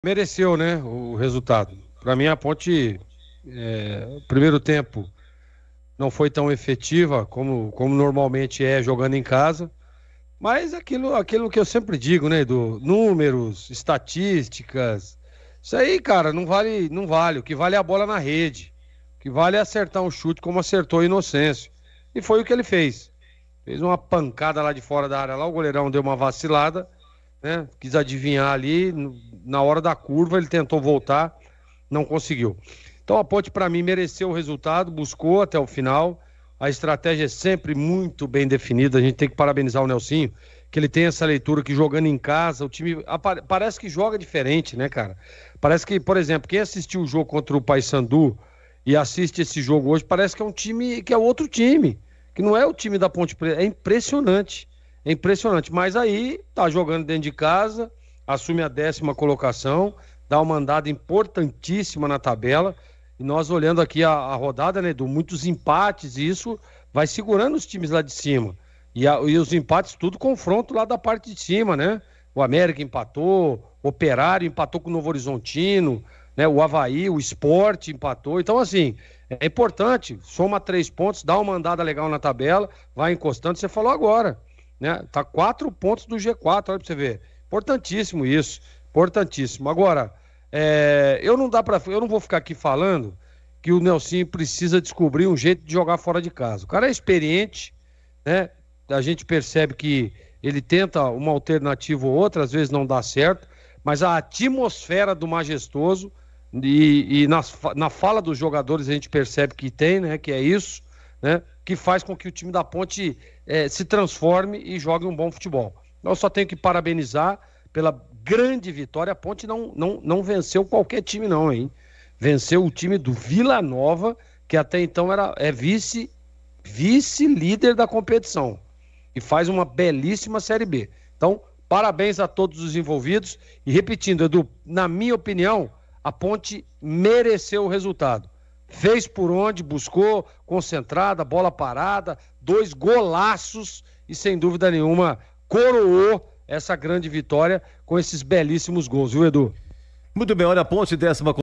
Mereceu, né, o resultado. Para mim, a Ponte, primeiro tempo, não foi tão efetiva como normalmente é jogando em casa. Mas aquilo que eu sempre digo, né, do números, estatísticas, isso aí, cara, não vale, não vale. O que vale é a bola na rede. O que vale é acertar um chute como acertou o Inocêncio. E foi o que ele fez. Fez uma pancada lá de fora da área, lá o goleirão deu uma vacilada, né? Quis adivinhar ali, na hora da curva ele tentou voltar, não conseguiu. Então a Ponte, para mim, mereceu o resultado, buscou até o final. A estratégia é sempre muito bem definida. A gente tem que parabenizar o Nelsinho, que ele tem essa leitura que jogando em casa, o time parece que joga diferente, né, cara? Parece que, por exemplo, quem assistiu o jogo contra o Paysandu e assiste esse jogo hoje, parece que é um time que é outro time, que não é o time da Ponte Preta. É impressionante. É impressionante. Mas aí tá jogando dentro de casa, assume a 10ª colocação, dá uma andada importantíssima na tabela. E nós olhando aqui a rodada, né, Edu, muitos empates, e isso vai segurando os times lá de cima. E os empates, tudo confronto lá da parte de cima, né? O América empatou, o Operário empatou com o Novo Horizontino, né? O Avaí, o Sport empatou. Então, assim, é importante, soma 3 pontos, dá uma andada legal na tabela, vai encostando. Você falou agora, né? Tá 4 pontos do G4, olha pra você ver. Importantíssimo isso, importantíssimo. Agora, eu não vou ficar aqui falando que o Nelsinho precisa descobrir um jeito de jogar fora de casa. O cara é experiente, né? A gente percebe que ele tenta uma alternativa ou outra, às vezes não dá certo, mas a atmosfera do Majestoso e na fala dos jogadores a gente percebe que tem, né? Que é isso, né? Que faz com que o time da Ponte se transforme e jogue um bom futebol. Eu só tenho que parabenizar pela grande vitória. A Ponte não venceu qualquer time não, hein? Venceu o time do Vila Nova, que até então é vice-líder da competição e faz uma belíssima Série B. Então, parabéns a todos os envolvidos. E repetindo, Edu, na minha opinião, a Ponte mereceu o resultado. Fez por onde, buscou, concentrada, bola parada, 2 golaços e, sem dúvida nenhuma, coroou essa grande vitória com esses belíssimos gols, viu, Edu? Muito bem, olha a Ponte, 10ª